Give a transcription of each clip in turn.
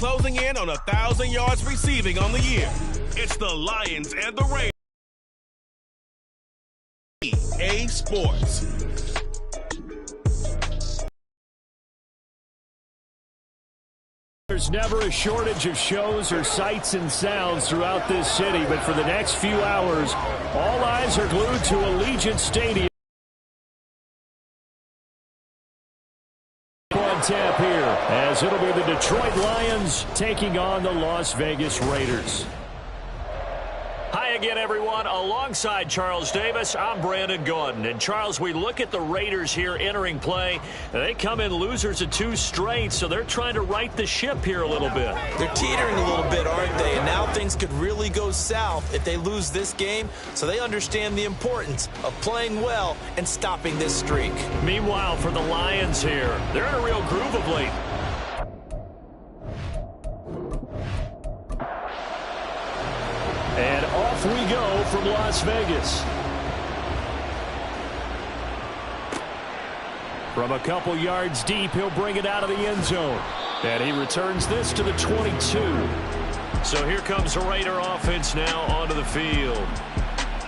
closing in on 1,000 yards receiving on the year. It's the Lions and the Raiders. EA Sports. There's never a shortage of shows or sights and sounds throughout this city, but for the next few hours, all eyes are glued to Allegiant Stadium. On tap here, as it'll be the Detroit Lions taking on the Las Vegas Raiders. Hi again, everyone. Alongside Charles Davis, I'm Brandon Gaudin. And, Charles, we look at the Raiders here entering play. They come in losers of 2 straight, so they're trying to right the ship here a little bit. They're teetering a little bit, aren't they? And now things could really go south if they lose this game, so they understand the importance of playing well and stopping this streak. Meanwhile, for the Lions here, they're in a real groove of late. And off we go from Las Vegas. From a couple yards deep, he'll bring it out of the end zone. And he returns this to the 22. So here comes the Raider offense now onto the field.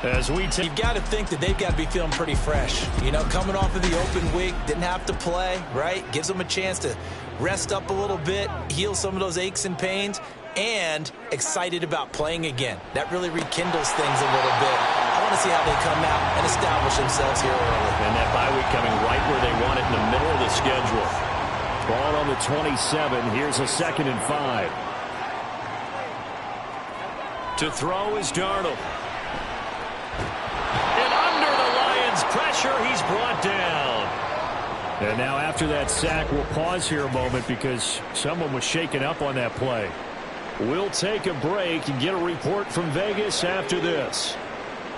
As we take, you've got to think that they've got to be feeling pretty fresh. You know, coming off of the open week, didn't have to play, right? Gives them a chance to rest up a little bit, heal some of those aches and pains, and excited about playing again. That really rekindles things a little bit. I want to see how they come out and establish themselves here early. And that bye week coming right where they want it, in the middle of the schedule. Ball on the 27. Here's a 2nd and 5. To throw is Darnold. And under the Lions' pressure, he's brought down. And now after that sack, we'll pause here a moment because someone was shaken up on that play. We'll take a break and get a report from Vegas after this.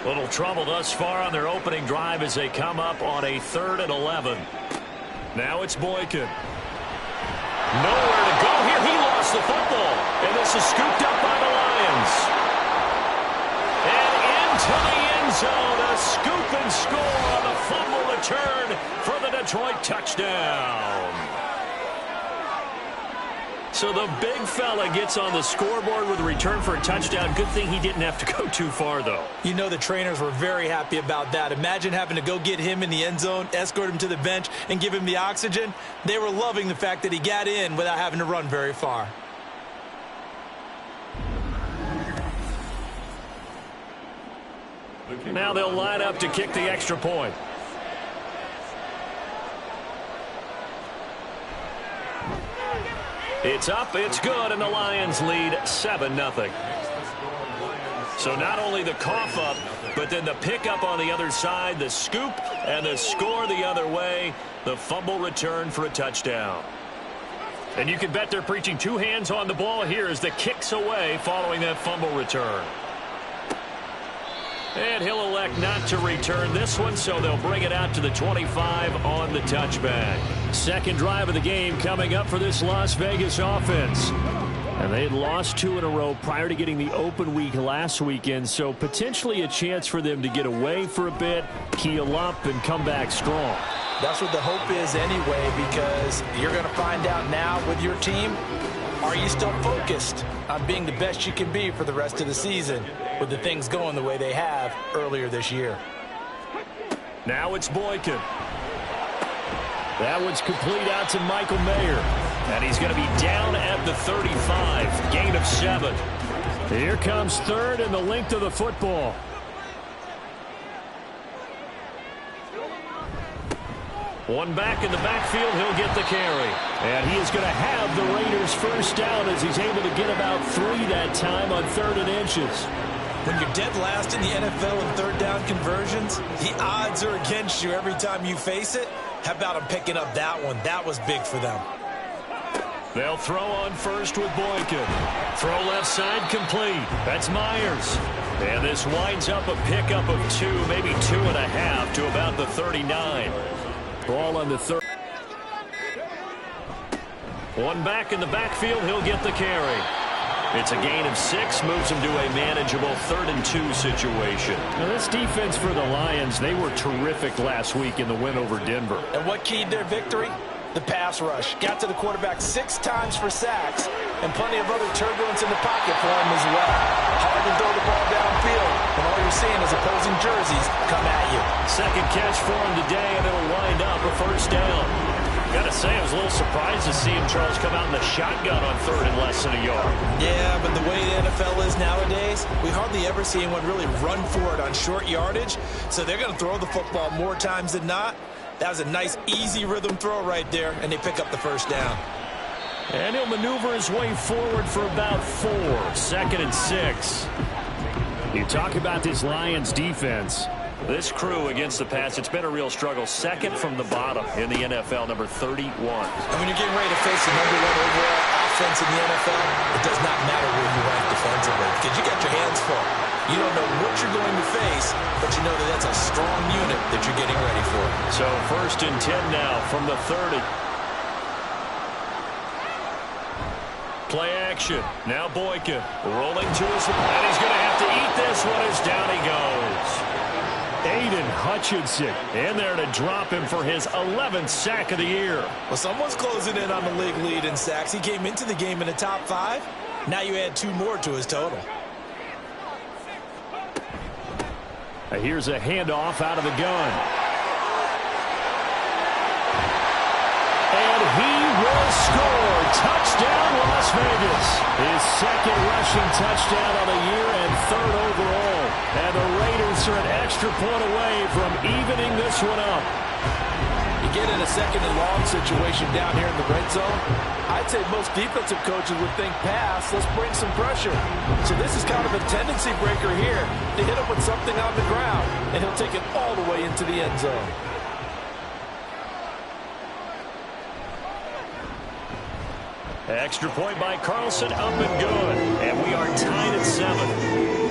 Little trouble thus far on their opening drive as they come up on a 3rd and 11. Now it's Boykin. Nowhere to go here. He lost the football. And this is scooped up by the Lions. And into the end zone. A scoop and score on the fumble return for the Detroit touchdown. So the big fella gets on the scoreboard with a return for a touchdown. Good thing he didn't have to go too far, though. You know the trainers were very happy about that. Imagine having to go get him in the end zone, escort him to the bench, and give him the oxygen. They were loving the fact that he got in without having to run very far. Now they'll line up to kick the extra point. It's up, it's good, and the Lions lead 7-0. So not only the cough up, but then the pickup on the other side, the scoop, and the score the other way, the fumble return for a touchdown. And you can bet they're preaching 2 hands on the ball here as the kick's away following that fumble return. And he'll elect not to return this one, so they'll bring it out to the 25 on the touchback. 2nd drive of the game coming up for this Las Vegas offense. And they had lost 2 in a row prior to getting the open week last weekend, so potentially a chance for them to get away for a bit, keel up, and come back strong. That's what the hope is anyway, because you're going to find out now with your team, are you still focused on being the best you can be for the rest of the season with the things going the way they have earlier this year? Now it's Boykin. That one's complete out to Michael Mayer. And he's going to be down at the 35. Gain of 7. Here comes 3rd and the length of the football. One back in the backfield, he'll get the carry. And he is going to have the Raiders first down as he's able to get about 3 that time on 3rd and inches. When you're dead last in the NFL in 3rd down conversions, the odds are against you every time you face it. How about them picking up that one? That was big for them. They'll throw on first with Boykin. Throw left side complete. That's Myers. And this winds up a pickup of 2, maybe 2.5 to about the 39. Ball on the 30. One back in the backfield, he'll get the carry. It's a gain of 6, moves him to a manageable 3rd and 2 situation. Now this defense for the Lions, they were terrific last week in the win over Denver. And what keyed their victory? the pass rush. Got to the quarterback 6 times for sacks, and plenty of other turbulence in the pocket for him as well. Hard to throw the ball downfield, and all you're seeing is opposing jerseys come at you. Second catch for him today, and it'll wind up a first down. Gotta say, I was a little surprised to see him, Charles, come out in the shotgun on third and less than a yard. Yeah, but the way the NFL is nowadays, we hardly ever see anyone really run for it on short yardage, so they're going to throw the football more times than not. That was a nice, easy rhythm throw right there, and they pick up the first down. And he'll maneuver his way forward for about 4. 2nd and 6. You talk about this Lions defense. This crew against the pass, it's been a real struggle. Second from the bottom in the NFL, number 31. And when you're getting ready to face the number 1 overall offense in the NFL, it does not matter where you rank defensively because you got your hands full. You don't know what you're going to face, but you know that that's a strong unit that you're getting ready for. So 1st and 10 now from the 30. Play action. Now Boykin rolling to his left. And he's going to have to eat this one as down he goes. Aiden Hutchinson in there to drop him for his 11th sack of the year. Well, someone's closing in on the league lead in sacks. He came into the game in the top 5. Now you add 2 more to his total. Here's a handoff out of the gun. And he will score. Touchdown, Las Vegas. His 2nd rushing touchdown on the year and 3rd overall. And the Raiders are an extra point away from evening this one up. You get in a 2nd and long situation down here in the red zone. I'd say most defensive coaches would think pass, let's bring some pressure. So this is kind of a tendency breaker here to hit him with something on the ground, and he'll take it all the way into the end zone. Extra point by Carlson, up and good. And we are tied at 7.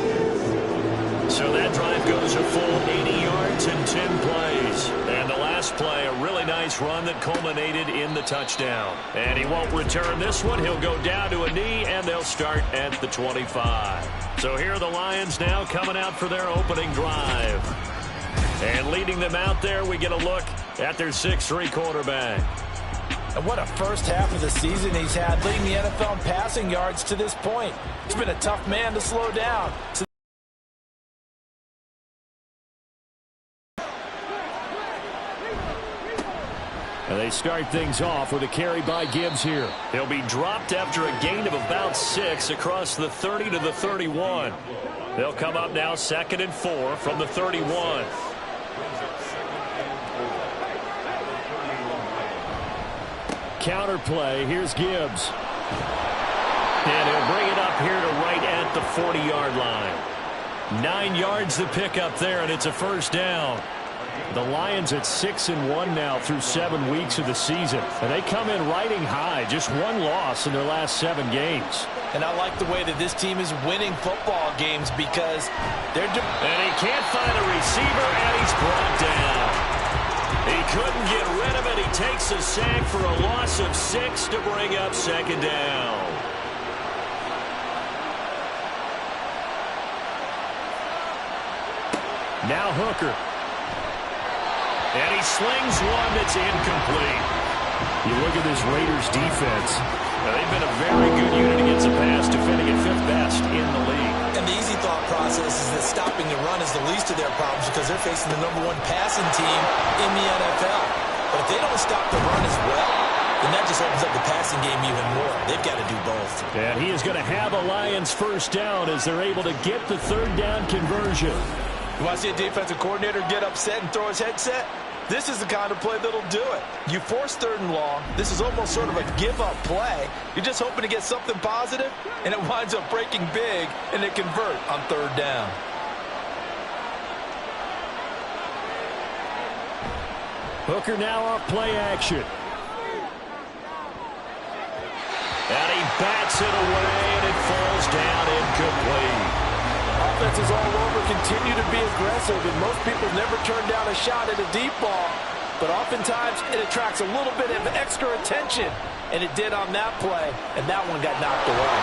So that drive goes a full 80 yards and 10 plays. And the last play, a really nice run that culminated in the touchdown. And he won't return this one. He'll go down to a knee, and they'll start at the 25. So here are the Lions now coming out for their opening drive. And leading them out there, we get a look at their 6'3" quarterback. And what a first half of the season he's had, leading the NFL in passing yards to this point. He's been a tough man to slow down. And they start things off with a carry by Gibbs here. He'll be dropped after a gain of about 6 across the 30 to the 31. They'll come up now 2nd and 4 from the 31. Counter play. Here's Gibbs. And he'll bring it up here to right at the 40-yard line. 9 yards to pick up there, and it's a first down. The Lions at 6-1 now through 7 weeks of the season. And they come in riding high. Just 1 loss in their last 7 games. And I like the way that this team is winning football games because they're... And he can't find a receiver, and he's brought down. He couldn't get rid of it. He takes a sack for a loss of 6 to bring up 2nd down. Now Hooker. And he slings one that's incomplete. You look at this Raiders defense. They've been a very good unit against the pass, defending at 5th best in the league. And the easy thought process is that stopping the run is the least of their problems because they're facing the #1 passing team in the NFL. But if they don't stop the run as well, then that just opens up the passing game even more. They've got to do both. And he is going to have a Lions first down as they're able to get the 3rd down conversion. You want to see a defensive coordinator get upset and throw his headset? This is the kind of play that'll do it. You force 3rd and long. This is almost sort of a give-up play. You're just hoping to get something positive, and it winds up breaking big, and they convert on 3rd down. Hooker now off play action. And he bats it away, and it falls down incomplete. Offenses all over continue to be aggressive, and most people never turn down a shot at a deep ball. But oftentimes, it attracts a little bit of extra attention, and it did on that play, and that one got knocked away.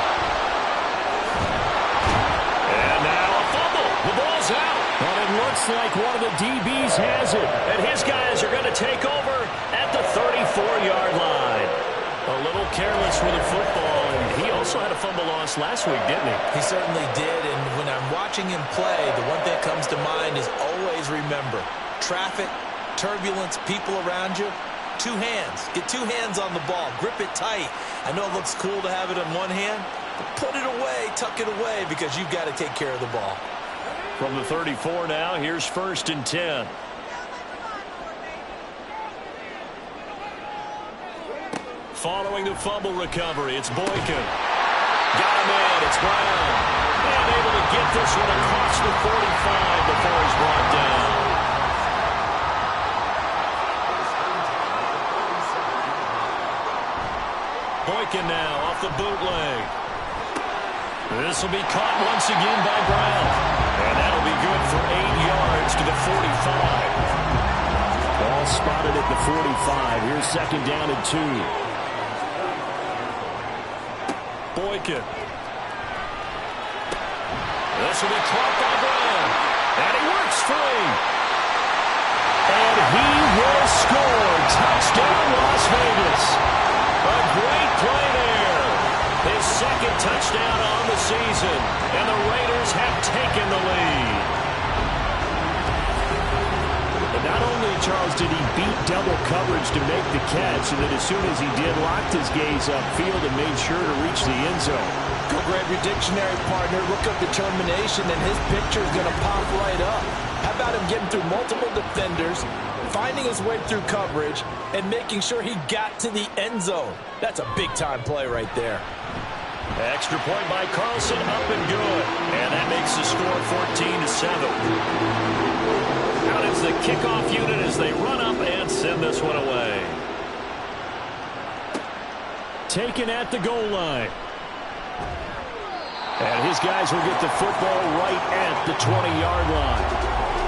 And now a fumble. The ball's out. And it looks like one of the DBs has it. And his guys are going to take over at the 35. 34-yard line. A little careless with the football, and he also had a fumble loss last week, didn't he? He certainly did, and when I'm watching him play, the one thing that comes to mind is always remember, traffic, turbulence, people around you, two hands. Get two hands on the ball. Grip it tight. I know it looks cool to have it in one hand, but put it away, tuck it away, because you've got to take care of the ball. From the 34 now, here's 1st and 10. Following the fumble recovery, it's Boykin. Got him in, it's Brown. And able to get this one across the 45 before he's brought down. Boykin now off the bootleg. This will be caught once again by Brown. And that'll be good for 8 yards to the 45. Ball spotted at the 45. Here's 2nd down and 2. Boykin. This will be caught by Brown. And he works free. And he will score. Touchdown, Las Vegas. A great play there. His 2nd touchdown on the season. And the Raiders have taken the lead. But not only, Charles, did he beat double coverage to make the catch, and then as soon as he did, locked his gaze upfield and made sure to reach the end zone. Go grab your dictionary, partner. Look up determination, and his picture is going to pop right up. How about him getting through multiple defenders, finding his way through coverage, and making sure he got to the end zone? That's a big-time play right there. Extra point by Carlson, up and good. And that makes the score 14-7. Out is the kickoff unit as they run up and send this one away. Taken at the goal line. And his guys will get the football right at the 20-yard line.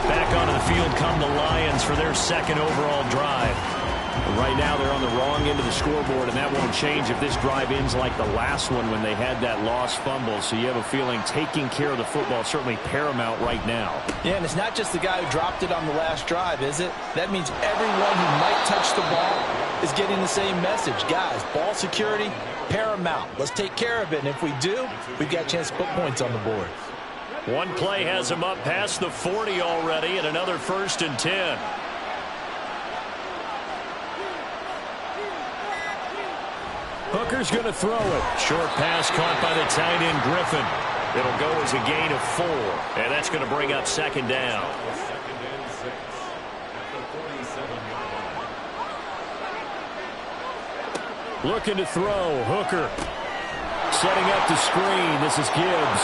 Back onto the field come the Lions for their 2nd overall drive. Right now they're on the wrong end of the scoreboard, and that won't change if this drive ends like the last one when they had that lost fumble. So you have a feeling taking care of the football is certainly paramount right now. Yeah, and it's not just the guy who dropped it on the last drive, is it? That means everyone who might touch the ball is getting the same message. Guys, ball security, paramount. Let's take care of it, and if we do, we've got a chance to put points on the board. One play has him up past the 40 already, and another 1st and 10. Hooker's going to throw it. Short pass caught by the tight end, Griffin. It'll go as a gain of 4, and that's going to bring up 2nd down. Looking to throw, Hooker. Setting up the screen, this is Gibbs.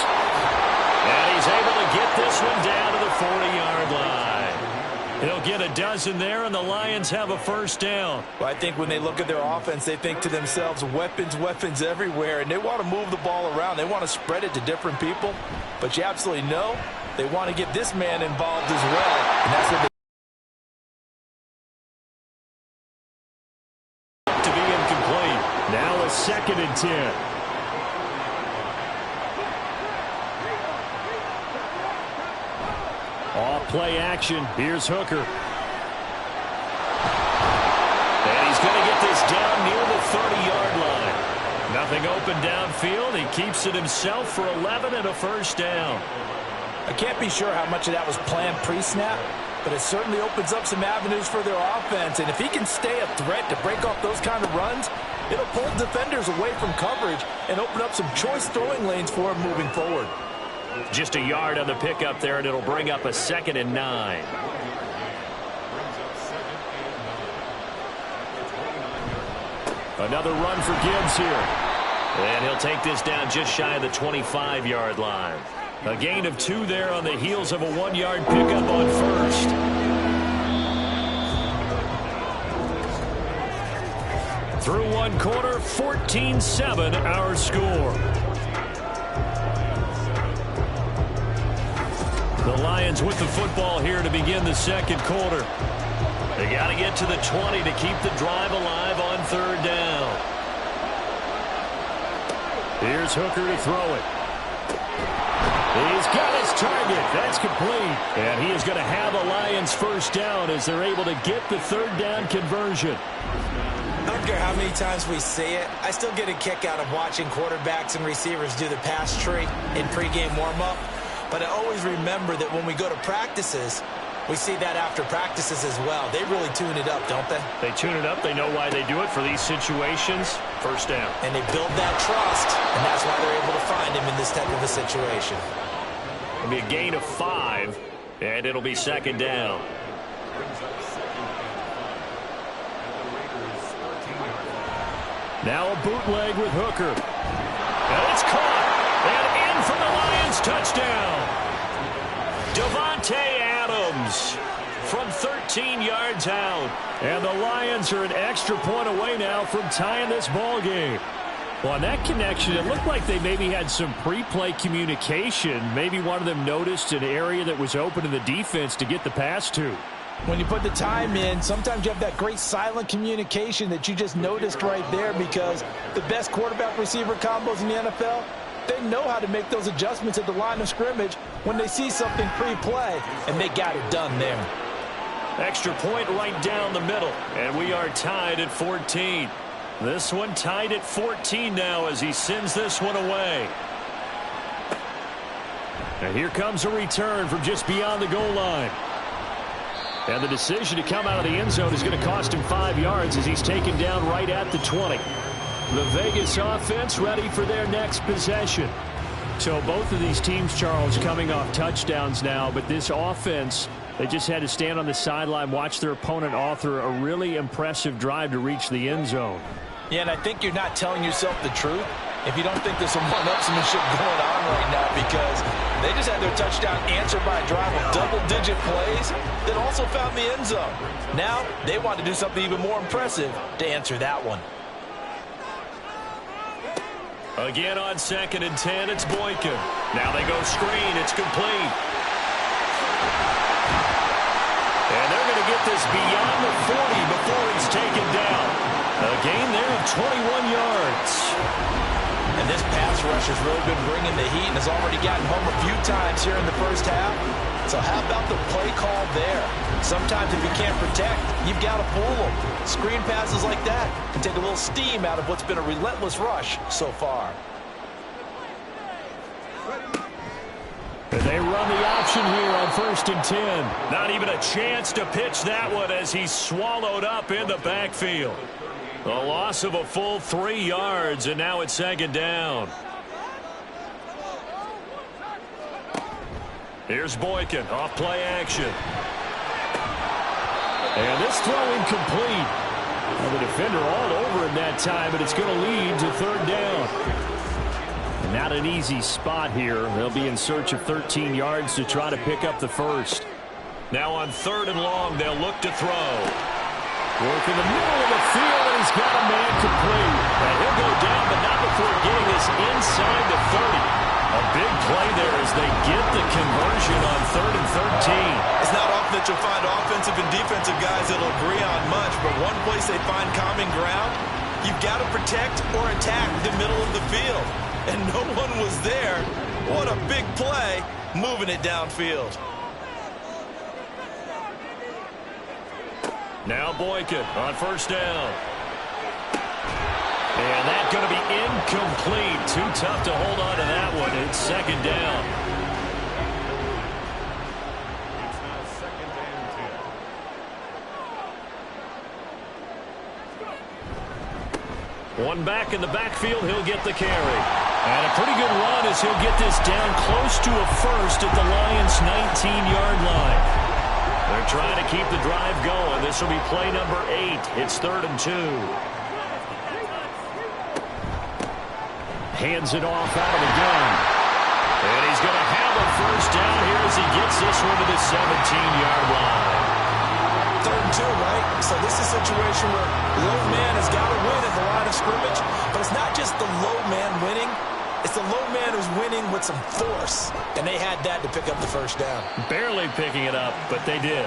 And he's able to get this one down to the 40-yard line. He'll get a dozen there, and the Lions have a 1st down. Well, I think when they look at their offense, they think to themselves, weapons, weapons everywhere, and they want to move the ball around. They want to spread it to different people, but you absolutely know they want to get this man involved as well, and that's what they to be incomplete. Now a 2nd and 10. Off play action. Here's Hooker. And he's going to get this down near the 30-yard line. Nothing open downfield. He keeps it himself for 11 and a 1st down. I can't be sure how much of that was planned pre-snap, but it certainly opens up some avenues for their offense. And if he can stay a threat to break off those kind of runs, it'll pull defenders away from coverage and open up some choice throwing lanes for him moving forward. Just a yard on the pickup there, and it'll bring up a 2nd and 9. Another run for Gibbs here. And he'll take this down just shy of the 25-yard line. A gain of 2 there on the heels of a 1-yard pickup on 1st. Through 1 quarter, 14-7 our score. The Lions with the football here to begin the 2nd quarter. They got to get to the 20 to keep the drive alive on 3rd down. Here's Hooker to throw it. He's got his target. That's complete. And he is going to have a Lions 1st down as they're able to get the 3rd down conversion. care how many times we see it, I still get a kick out of watching quarterbacks and receivers do the pass tree in pregame warm-up. But I always remember that when we go to practices, we see that after practices as well. They really tune it up, don't they? They tune it up. They know why they do it for these situations. First down. And they build that trust, and that's why they're able to find him in this type of a situation. It'll be a gain of 5, and it'll be second down. Now a bootleg with Hooker. And it's caught. And in for the Lions touchdown. Davante Adams from 13 yards out. And the Lions are an extra point away now from tying this ball game. Well, on that connection, it looked like they maybe had some pre-play communication. Maybe one of them noticed an area that was open in the defense to get the pass to. When you put the time in, sometimes you have that great silent communication that you just noticed right there, because the best quarterback-receiver combos in the NFL, they know how to make those adjustments at the line of scrimmage when they see something pre-play, and they got it done there. Extra point right down the middle, and we are tied at 14. This one tied at 14 now as he sends this one away. And here comes a return from just beyond the goal line. And the decision to come out of the end zone is going to cost him 5 yards as he's taken down right at the 20. The Vegas offense ready for their next possession. So both of these teams, Charles, coming off touchdowns now, but this offense, they just had to stand on the sideline, watch their opponent author a really impressive drive to reach the end zone. Yeah, and I think you're not telling yourself the truth if you don't think there's some one-upsmanship going on right now, because they just had their touchdown answered by a drive of double-digit plays that also found the end zone. Now they want to do something even more impressive to answer that one. Again on 2nd and 10, it's Boykin. Now they go screen. It's complete. And they're going to get this beyond the 40 before he's taken down. A gain there of 21 yards. And this pass rush has really been bringing the heat and has already gotten home a few times here in the first half. So how about the play call there? Sometimes if you can't protect, you've got to fool them. Screen passes like that can take a little steam out of what's been a relentless rush so far. And they run the option here on 1st and 10. Not even a chance to pitch that one as he's swallowed up in the backfield. A loss of a full 3 yards, and now it's 2nd down. Here's Boykin off play action. And this throw incomplete. Well, the defender all over him that time, but it's going to lead to 3rd down. Not an easy spot here. They'll be in search of 13 yards to try to pick up the first. Now on 3rd and long, they'll look to throw. Work in the middle of the field, and he's got a man complete. And he'll go down, but not before getting this inside the 30. A big play there as they get the conversion on 3rd and 13. It's not often that you'll find offensive and defensive guys that'll agree on much, but one place they find common ground, you've got to protect or attack the middle of the field. And no one was there. What a big play, moving it downfield. Now Boykin on 1st down. And that's going to be incomplete. Too tough to hold on to that one. It's 2nd down. One back in the backfield. He'll get the carry. And a pretty good run as he'll get this down close to a first at the Lions' 19-yard line. They're trying to keep the drive going. This will be play number 8. It's 3rd and 2. Hands it off out of the gun. And he's going to have a first down here as he gets this one to the 17-yard line. 3rd and 2, right? So this is a situation where the low man has got to win at the line of scrimmage. But it's not just the low man winning. It's the low man who's winning with some force. And they had that to pick up the first down. Barely picking it up, but they did.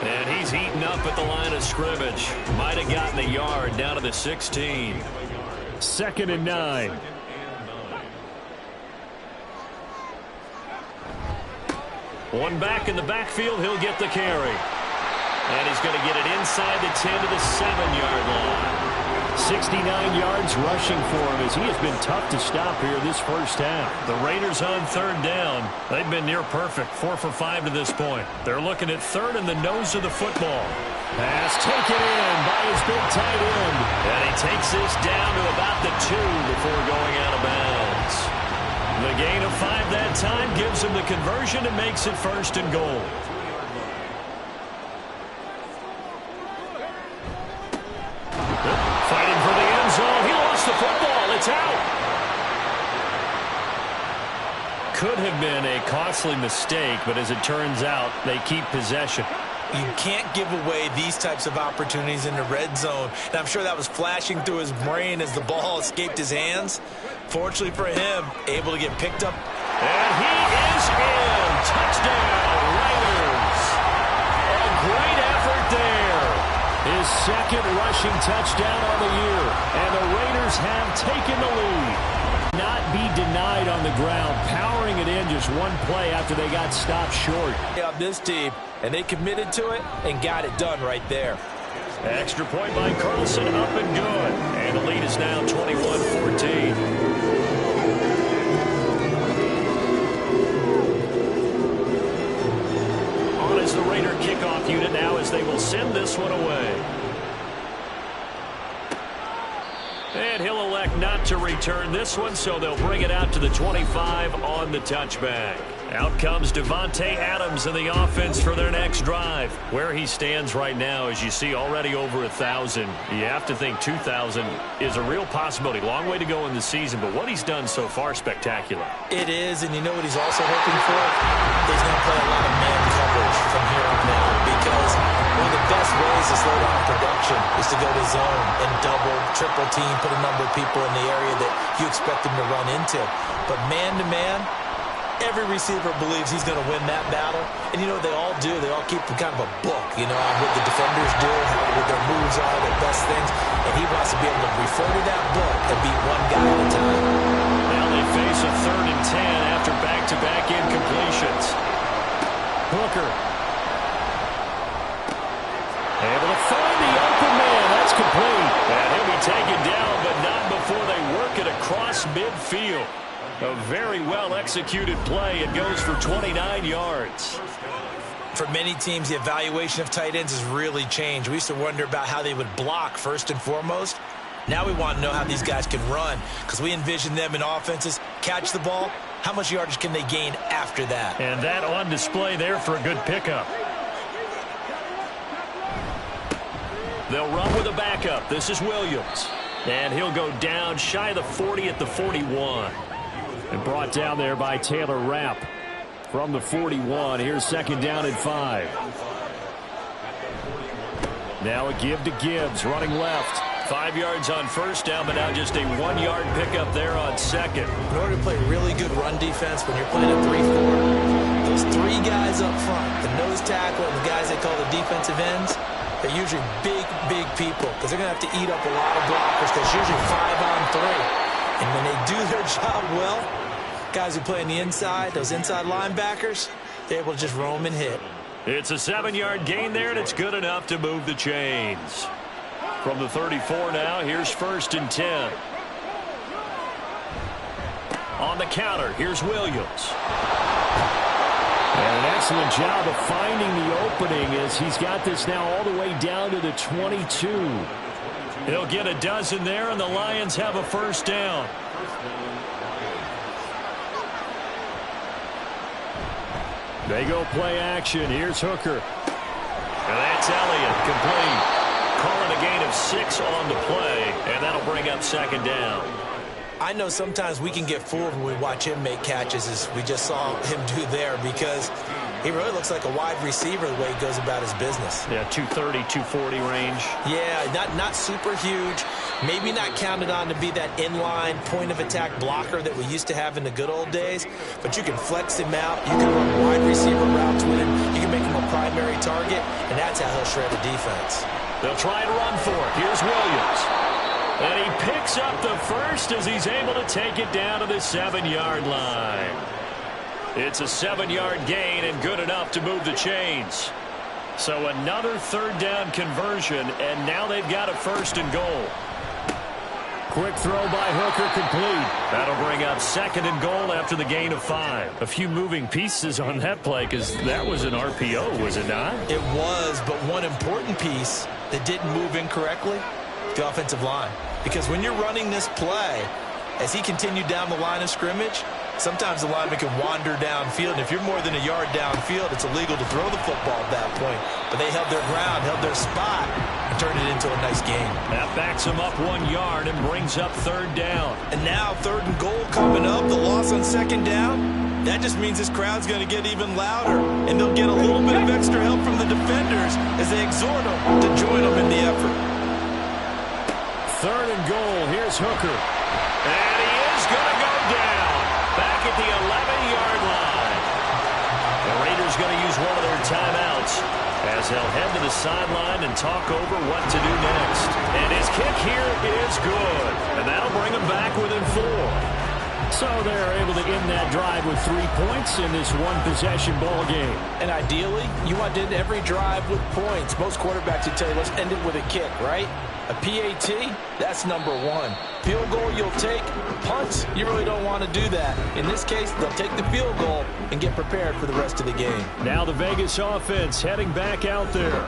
And he's heating up at the line of scrimmage. Might have gotten a yard down to the 16. 2nd and 9. One back in the backfield. He'll get the carry. And he's going to get it inside the 10 to the 7-yard line. 69 yards rushing for him as he has been tough to stop here this first half. The Raiders on third down. They've been near perfect, 4 for 5 to this point. They're looking at third in the nose of the football. Pass taken in by his big tight end. And he takes this down to about the 2 before going out of bounds. The gain of 5 that time gives him the conversion and makes it first and goal. Fighting for the end zone. He lost the football. It's out. Could have been a costly mistake, but as it turns out, they keep possession. You can't give away these types of opportunities in the red zone. And I'm sure that was flashing through his brain as the ball escaped his hands. Fortunately for him, able to get picked up. And he is in. Touchdown, Raiders. A great effort there. His second rushing touchdown on the year. And the Raiders have taken the lead. Not be denied on the ground, powering it in just one play after they got stopped short. On this team, and they committed to it and got it done right there. Extra point by Carlson, up and good. And the lead is now 21-14. On is the Raider kickoff unit now as they will send this one away. And he'll elect not to return this one, so they'll bring it out to the 25 on the touchback. Out comes Devontae Adams in the offense for their next drive. Where he stands right now, as you see, already over 1,000. You have to think 2,000 is a real possibility. Long way to go in the season, but what he's done so far, spectacular. It is, and you know what he's also hoping for? He's going to play a lot of man coverage from here on out, because one of the best ways to slow down production is to go to zone and double, triple team, put a number of people in the area that you expect him to run into. But man-to-man, every receiver believes he's going to win that battle. And you know what they all do? They all keep kind of a book, you know, on what the defenders do, what their moves are, their best things. And he wants to be able to refer to that book and beat one guy at a time. Now they face a 3rd and 10 after back-to-back incompletions. Hooker. Able to find the open man. That's complete. And he'll be taken down, but not before they work it across midfield. A very well-executed play. It goes for 29 yards. For many teams, the evaluation of tight ends has really changed. We used to wonder about how they would block first and foremost. Now we want to know how these guys can run, because we envision them in offenses catch the ball. How much yardage can they gain after that? And that on display there for a good pickup. They'll run with a backup. This is Williams. And he'll go down shy of the 40 at the 41. And brought down there by Taylor Rapp from the 41. Here's 2nd down and 5. Now a give to Gibbs, running left. 5 yards on first down, but now just a 1-yard pickup there on 2nd. In order to play really good run defense, when you're playing a 3-4, those 3 guys up front, the nose tackle and the guys they call the defensive ends, they're usually big people, because they're going to have to eat up a lot of blockers, because usually 5-on-3. And when they do their job well, guys who play on the inside, those inside linebackers, they're able to just roam and hit. It's a 7-yard gain there, and it's good enough to move the chains. From the 34 now, here's 1st and 10. On the counter, here's Williams. And an excellent job of finding the opening as he's got this now all the way down to the 22. He'll get a dozen there, and the Lions have a 1st down. They go play action. Here's Hooker. And that's Elliott, complete. Calling a gain of 6 on the play, and that'll bring up 2nd down. I know sometimes we can get fooled when we watch him make catches, as we just saw him do there, because he really looks like a wide receiver the way he goes about his business. Yeah, 230, 240 range. Yeah, not super huge. Maybe not counted on to be that inline point-of-attack blocker that we used to have in the good old days, but you can flex him out. You can run wide receiver routes with him. You can make him a primary target, and that's how he'll shred a defense. They'll try and run for it. Here's Williams. And he picks up the first as he's able to take it down to the 7-yard line. It's a 7-yard gain and good enough to move the chains. So another 3rd down conversion, and now they've got a 1st and goal. Quick throw by Hooker, complete. That'll bring up 2nd and goal after the gain of 5. A few moving pieces on that play because that was an RPO, was it not? It was, but one important piece that didn't move incorrectly, the offensive line. Because when you're running this play, as he continued down the line of scrimmage, sometimes the lineman can wander downfield, and if you're more than a yard downfield, it's illegal to throw the football at that point. But they held their ground, held their spot, and turned it into a nice game. That backs him up 1 yard and brings up 3rd down. And now 3rd and goal coming up, the loss on 2nd down. That just means this crowd's going to get even louder, and they'll get a little bit of extra help from the defenders as they exhort them to join them in the effort. 3rd and goal. Here's Hooker. And he is going to go down. Back at the 11-yard line. The Raiders going to use one of their timeouts as they'll head to the sideline and talk over what to do next. And his kick here is good. And that'll bring him back within 4. So they're able to end that drive with 3 points in this one-possession ball game. And ideally, you want to end every drive with points. Most quarterbacks would tell you, let's end it with a kick, right? A PAT, that's number 1. Field goal you'll take. Punts, you really don't want to do that. In this case, they'll take the field goal and get prepared for the rest of the game. Now the Vegas offense heading back out there.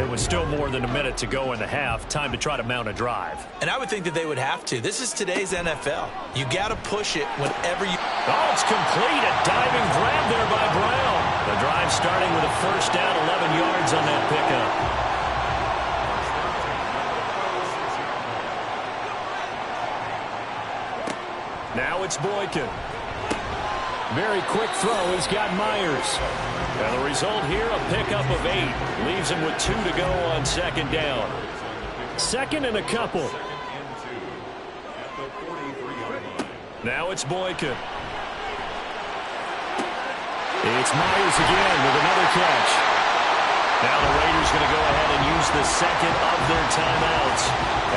It was still more than a minute to go in the half. Time to try to mount a drive. And I would think that they would have to. This is today's NFL. You got to push it whenever you... Oh, it's complete. A diving grab there by Brown. The drive starting with a 1st down, 11 yards on that pickup. Now it's Boykin. Very quick throw. He's got Myers. And the result here, a pickup of 8. Leaves him with 2 to go on 2nd down. 2nd and a couple. Now it's Boykin. It's Myers again with another catch. Now the Raiders going to go ahead and use the 2nd of their timeouts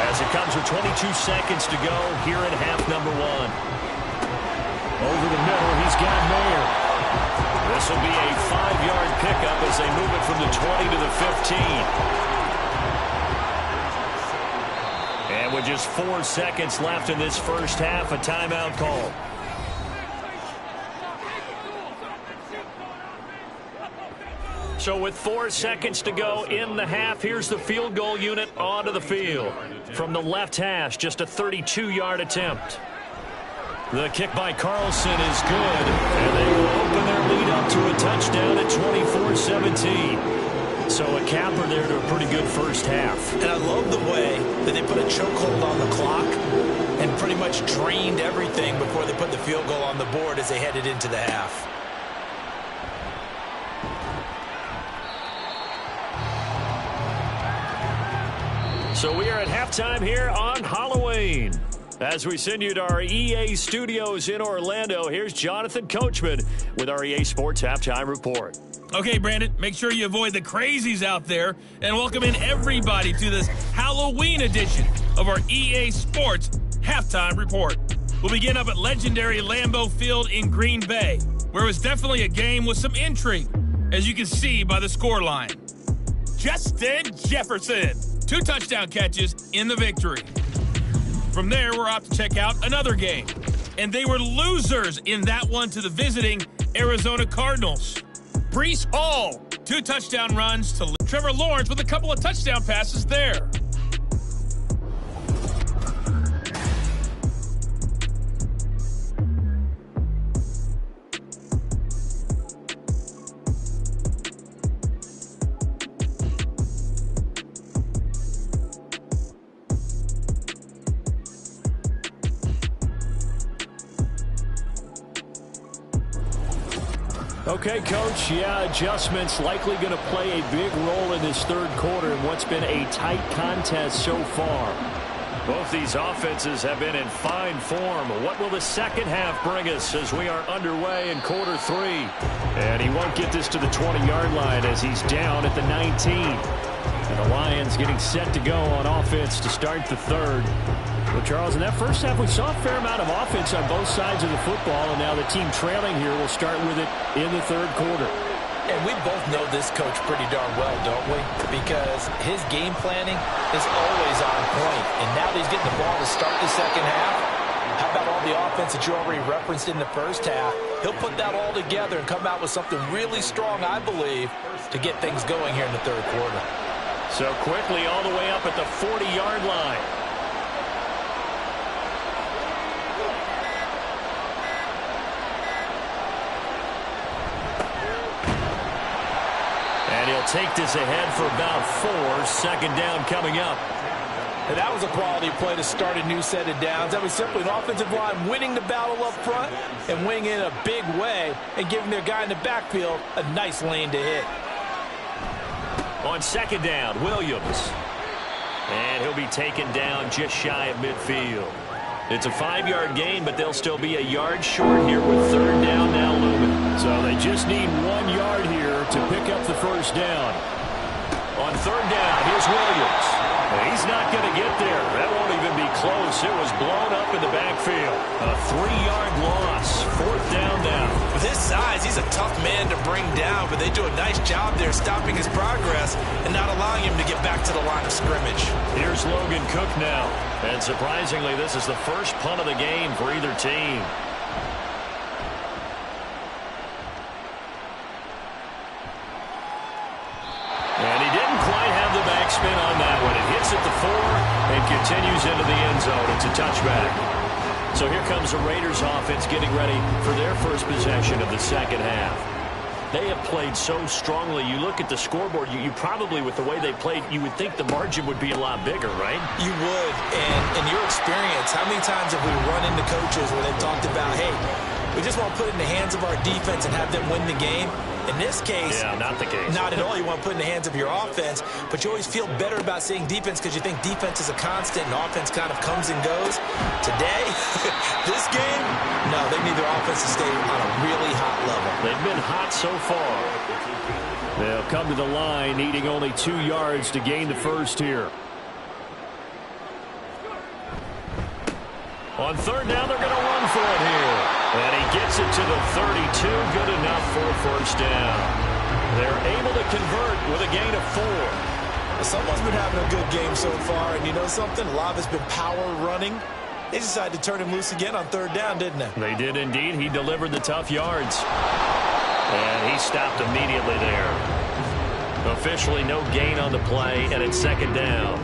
as it comes with 22 seconds to go here in half number 1. Over the middle, he's got Mayer. This will be a 5-yard pickup as they move it from the 20 to the 15. And with just 4 seconds left in this first half, a timeout call. So with 4 seconds to go in the half, here's the field goal unit onto the field. From the left hash, just a 32-yard attempt. The kick by Carlson is good, and they will open their lead up to a touchdown at 24-17. So a capper there to a pretty good first half. And I love the way that they put a chokehold on the clock and pretty much drained everything before they put the field goal on the board as they headed into the half. So we are at halftime here on Halloween. As we send you to our EA studios in Orlando, here's Jonathan Coachman with our EA Sports Halftime Report. Okay, Brandon, make sure you avoid the crazies out there and welcome in everybody to this Halloween edition of our EA Sports Halftime Report. We'll begin up at legendary Lambeau Field in Green Bay, where it was definitely a game with some intrigue, as you can see by the scoreline. Justin Jefferson, 2 touchdown catches in the victory. From there, we're off to check out another game. And they were losers in that one to the visiting Arizona Cardinals. Breece Hall, 2 touchdown runs to Trevor Lawrence with a couple of touchdown passes there. Okay, Coach, adjustments likely going to play a big role in this third quarter in what's been a tight contest so far. Both these offenses have been in fine form. What will the second half bring us as we are underway in quarter 3? And he won't get this to the 20-yard line as he's down at the 19. And the Lions getting set to go on offense to start the third. Well, Charles, in that first half, we saw a fair amount of offense on both sides of the football, and now the team trailing here will start with it in the third quarter. And we both know this coach pretty darn well, don't we? Because his game planning is always on point. And now that he's getting the ball to start the second half, how about all the offense that you already referenced in the first half? He'll put that all together and come out with something really strong, I believe, to get things going here in the third quarter. So quickly all the way up at the 40-yard line. And he'll take this ahead for about 4. Second down coming up. And that was a quality play to start a new set of downs. That was simply an offensive line winning the battle up front and winning in a big way and giving their guy in the backfield a nice lane to hit. On second down, Williams. And he'll be taken down just shy of midfield. It's a 5-yard gain, but they'll still be a yard short here with third down now looming. So they just need 1 yard here to pick up the first down. On third down, here's Williams. He's not going to get there. That won't even be close. It was blown up in the backfield. A 3-yard loss. Fourth down now. With his size, he's a tough man to bring down, but they do a nice job there stopping his progress and not allowing him to get back to the line of scrimmage. Here's Logan Cook now. And surprisingly, this is the first punt of the game for either team. And he didn't quite have the backspin on that one. It hits at the 4 and continues into the end zone. It's a touchback. So here comes the Raiders offense getting ready for their first possession of the second half. They have played so strongly. You look at the scoreboard, you probably, with the way they played, you would think the margin would be a lot bigger, right? You would. And in your experience, how many times have we run into coaches where they've talked about, hey, we just want to put it in the hands of our defense and have them win the game? In this case, yeah, not the case. Not at all. You want to put it in the hands of your offense, but you always feel better about saying defense because you think defense is a constant and offense kind of comes and goes. Today, this game, no, they need their offense to stay on a really hot level. They've been hot so far. They'll come to the line needing only 2 yards to gain the first here. On third down, they're going to run for it here. And he gets it to the 32. Good enough for a first down. They're able to convert with a gain of 4. Someone's been having a good game so far, and you know something? A lot of it's been power running. They decided to turn him loose again on third down, didn't they? They did indeed. He delivered the tough yards. And he stopped immediately there. Officially no gain on the play, and it's second down.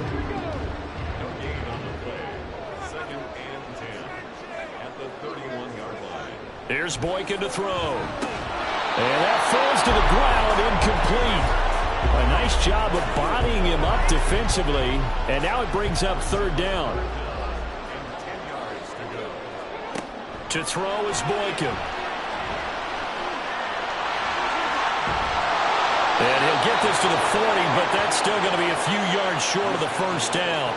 Here's Boykin to throw. And that falls to the ground, incomplete. A nice job of bodying him up defensively. And now it brings up third down. To throw is Boykin. And he'll get this to the 40, but that's still going to be a few yards short of the first down.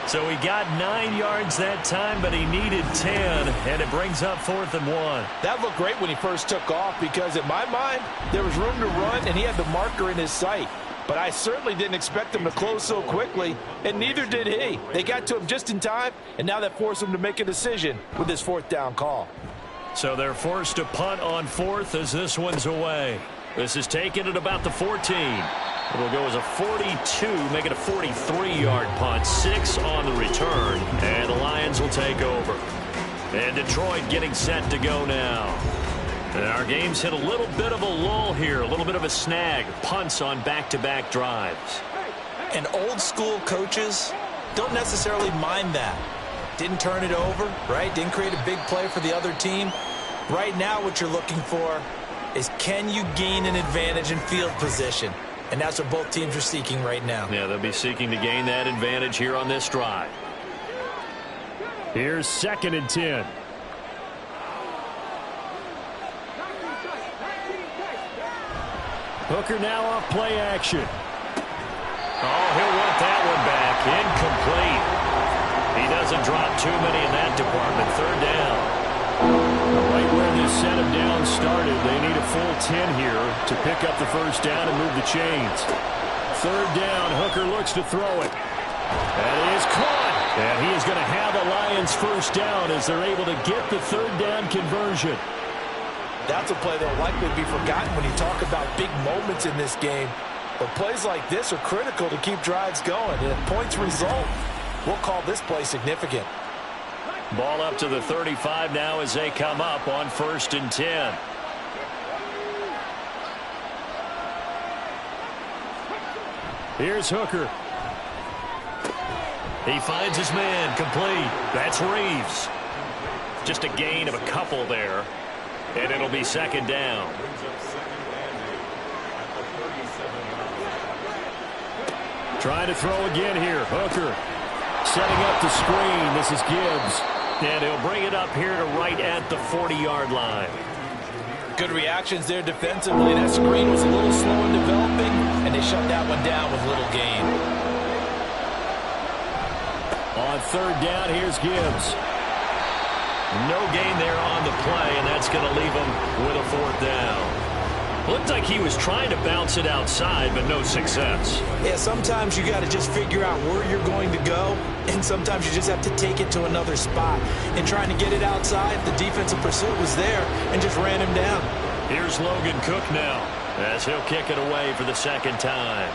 So he got 9 yards that time, but he needed 10, and it brings up 4th and 1. That looked great when he first took off because, in my mind, there was room to run, and he had the marker in his sight. But I certainly didn't expect him to close so quickly, and neither did he. They got to him just in time, and now that forced him to make a decision with this fourth down call. So they're forced to punt on 4th as this one's away. This is taken at about the 14. It'll go as a 42, make it a 43-yard punt. 6 on the return, and the Lions will take over. And Detroit getting set to go now. And our game's hit a little bit of a lull here, a little bit of a snag. Punts on back-to-back drives. And old-school coaches don't necessarily mind that. Didn't turn it over, right? Didn't create a big play for the other team. Right now what you're looking for is, can you gain an advantage in field position? And that's what both teams are seeking right now. Yeah, they'll be seeking to gain that advantage here on this drive. Here's 2nd and 10. Hooker now off play action. Oh, he'll want that one back. Incomplete. He doesn't drop too many in that department. Third down. Right where this set of downs started, they need a full 10 here to pick up the first down and move the chains. Third down, Hooker looks to throw it. That is caught. And he is going to have the Lions first down as they're able to get the third down conversion. That's a play that will likely be forgotten when you talk about big moments in this game. But plays like this are critical to keep drives going. And if points result, we'll call this play significant. Ball up to the 35 now as they come up on 1st and 10. Here's Hooker. He finds his man, complete. That's Reeves. Just a gain of a couple there, and it'll be 2nd down. Trying to throw again here. Hooker setting up the screen. This is Gibbs. And he'll bring it up here to right at the 40-yard line. Good reactions there defensively. That screen was a little slow in developing, and they shut that one down with little gain. On 3rd down, here's Gibbs. No gain there on the play, and that's going to leave him with a 4th down. Looked like he was trying to bounce it outside, but no success. Yeah, sometimes you got to just figure out where you're going to go, and sometimes you just have to take it to another spot. And trying to get it outside, the defensive pursuit was there and just ran him down. Here's Logan Cook now as he'll kick it away for the 2nd time.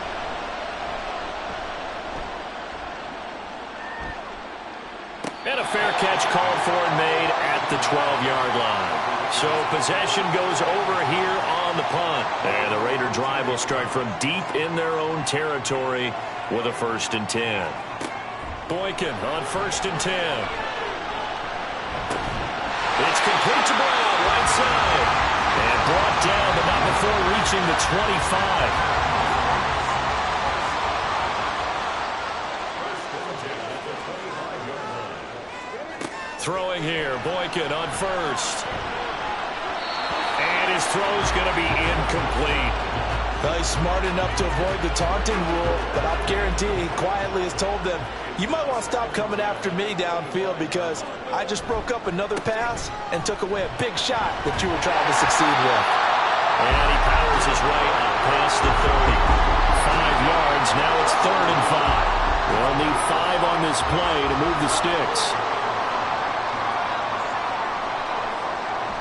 And a fair catch called for and made at the 12-yard line. So possession goes over here on the punt. And the Raider drive will start from deep in their own territory with a 1st and 10. Boykin on 1st and 10. It's complete to Brown, right side. And brought down, but not before reaching the 25. Throwing here, Boykin on 1st. And his throw's going to be incomplete. Well, he's smart enough to avoid the taunting rule, but I'll guarantee he quietly has told them, you might want to stop coming after me downfield because I just broke up another pass and took away a big shot that you were trying to succeed with. And he powers his way up past the 30. 5 yards, now it's 3rd and 5. They'll need 5 on this play to move the sticks.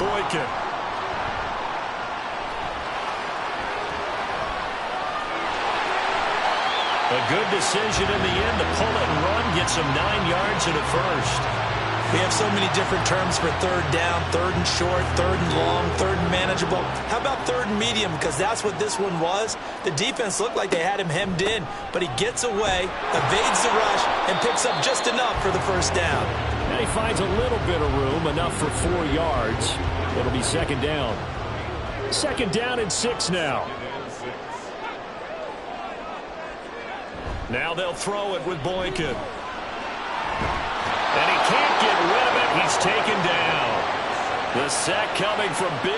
Boykin. A good decision in the end to pull it and run, gets him 9 yards and a 1st. We have so many different terms for 3rd down, 3rd and short, 3rd and long, 3rd and manageable. How about 3rd and medium? Because that's what this one was. The defense looked like they had him hemmed in, but he gets away, evades the rush, and picks up just enough for the 1st down. And he finds a little bit of room, enough for 4 yards. It'll be 2nd down. 2nd down and 6 now. Now they'll throw it with Boykin. And he can't get rid of it. He's taken down. The sack coming from big.